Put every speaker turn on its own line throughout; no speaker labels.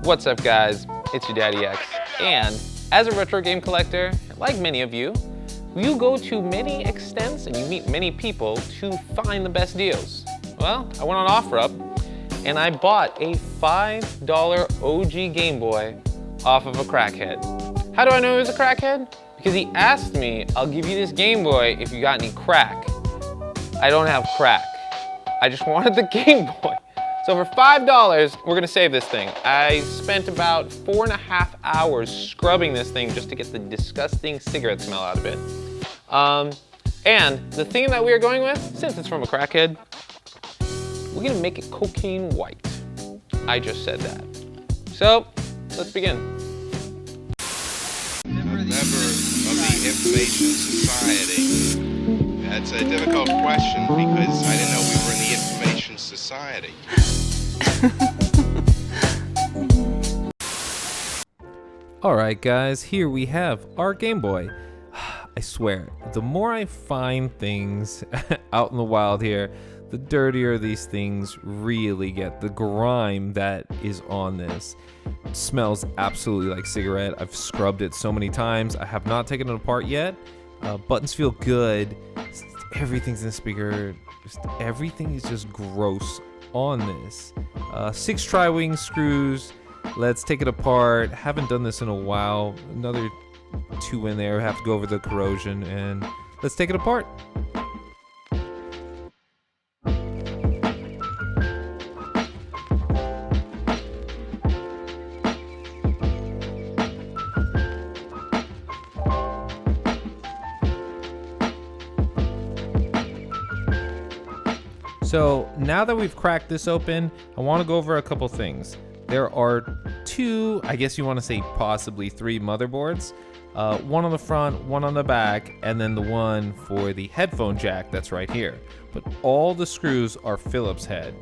What's up guys, it's your Daddy X, and as a retro game collector, like many of you, you go to many extents and you meet many people to find the best deals. Well, I went on OfferUp and I bought a $5 OG Game Boy off of a crackhead. How do I know he was a crackhead? Because he asked me, I'll give you this Game Boy if you got any crack. I don't have crack. I just wanted the Game Boy. So for $5, we're gonna save this thing. I spent about 4.5 hours scrubbing this thing just to get the disgusting cigarette smell out of it. And the theme that we are going with, since it's from a crackhead, we're gonna make it cocaine white. I just said that. So, let's begin.
Never of the information society. That's a difficult question because I didn't know we were in the information society.
Alright guys, here we have our Game Boy. I swear, the more I find things out in the wild here, the dirtier these things really get. The grime that is on this smells absolutely like cigarette. I've scrubbed it so many times. I have not taken it apart yet. Buttons feel good. Everything's in the speaker. Everything is just gross on this. 6 tri-wing screws. Let's take it apart. Haven't done this in a while. Another 2 in there. Have to go over the corrosion and let's take it apart. So now that we've cracked this open, I want to go over a couple things. There are 2, I guess you want to say possibly 3 motherboards. One on the front, one on the back, and then the one for the headphone jack that's right here. But all the screws are Phillips head.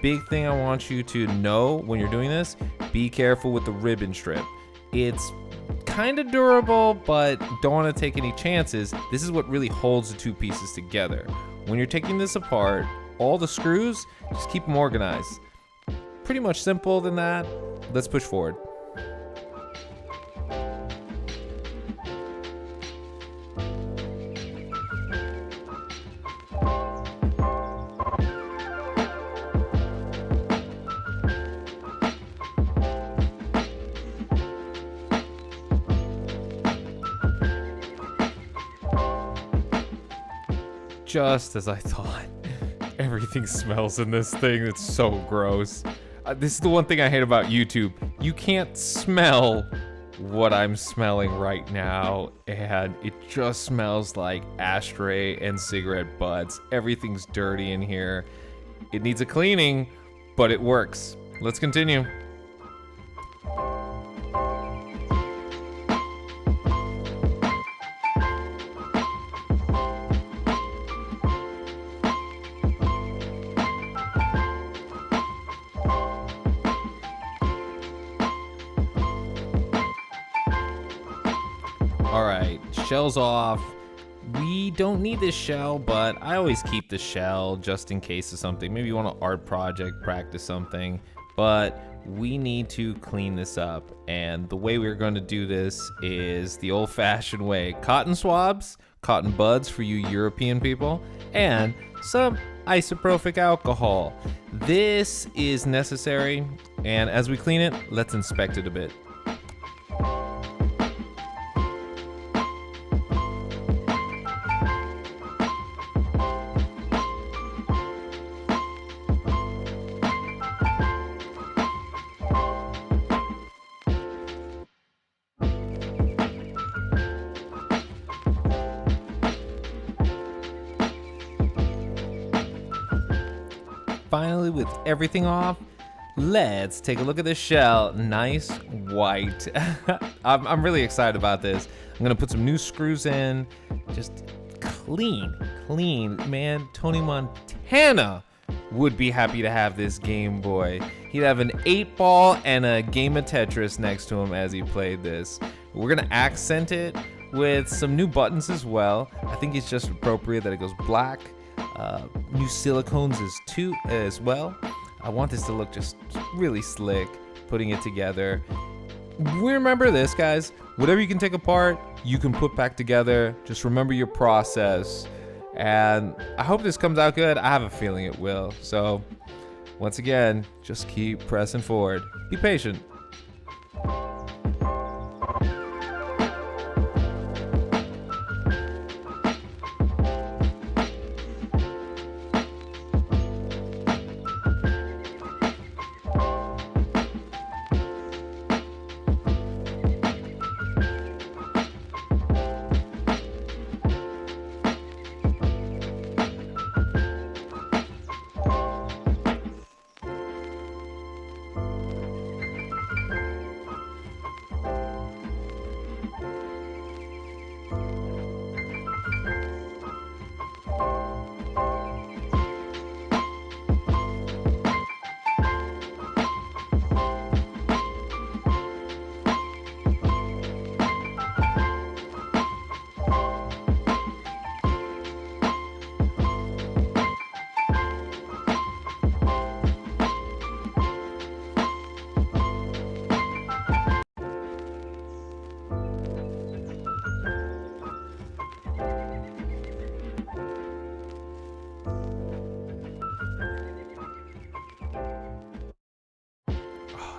Big thing I want you to know when you're doing this, be careful with the ribbon strip. It's kind of durable, but don't want to take any chances. This is what really holds the 2 pieces together. When you're taking this apart, all the screws, just keep them organized. Pretty much simple than that. Let's push forward. Just as I thought. Everything smells in this thing. It's so gross. This is the one thing I hate about YouTube. You can't smell what I'm smelling right now, and it just smells like ashtray and cigarette butts. Everything's dirty in here. It needs a cleaning, but it works. Let's continue. Alright, shell's off. We don't need this shell, but I always keep the shell just in case of something. Maybe you want an art project, practice something, but we need to clean this up. And the way we're going to do this is the old-fashioned way. Cotton swabs, cotton buds for you European people, and some isopropyl alcohol. This is necessary, and as we clean it, let's inspect it a bit. Finally, with everything off, let's take a look at this shell. Nice white. I'm really excited about this. I'm gonna put some new screws in. Just clean. Man, Tony Montana would be happy to have this Game Boy. He'd have an 8-ball and a game of Tetris next to him as he played this. We're gonna accent it with some new buttons as well. I think it's just appropriate that it goes black. New silicones as well. I want this to look just really slick. putting it together. Remember this, guys. Whatever you can take apart, you can put back together. Just remember your process. And I hope this comes out good. I have a feeling it will. So, once again, just keep pressing forward. Be patient.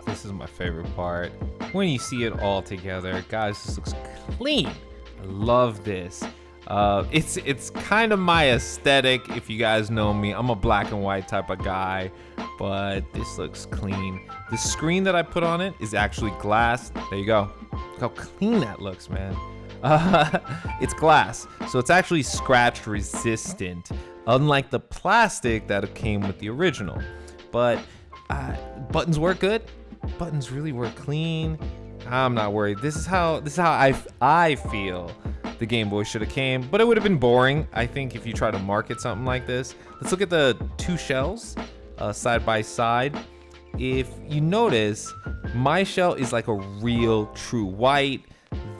This is my favorite part. When you see it all together, guys, this looks clean. I love this. It's kind of my aesthetic. If you guys know me, I'm a black and white type of guy, but this looks clean. The screen that I put on it is actually glass. There you go. Look how clean that looks, man. It's glass, so it's actually scratch resistant, unlike the plastic that came with the original. But buttons work good. Buttons really work clean. I'm not worried. This is how I feel the Game Boy should have came, but it would have been boring, I think, if you try to market something like this. Let's look at the two shells side by side. If you notice, my shell is like a real true white.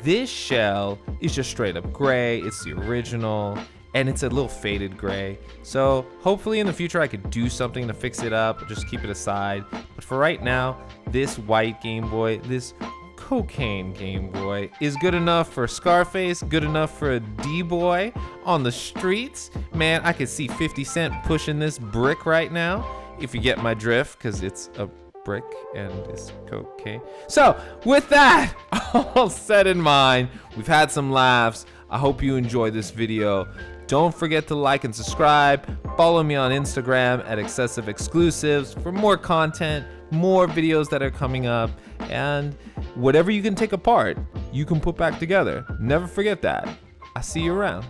This shell is just straight up gray. It's the original, and it's a little faded gray. So hopefully in the future I could do something to fix it up, just keep it aside. But for right now, this white Game Boy, this cocaine Game Boy, is good enough for Scarface, good enough for a D-boy on the streets. Man, I could see 50 Cent pushing this brick right now, if you get my drift, because it's a brick and it's cocaine. So with that all set in mind, we've had some laughs. I hope you enjoyed this video. Don't forget to like and subscribe. Follow me on Instagram at Excessive Exclusives for more content, more videos that are coming up, and whatever you can take apart, you can put back together. Never forget that. I'll see you around.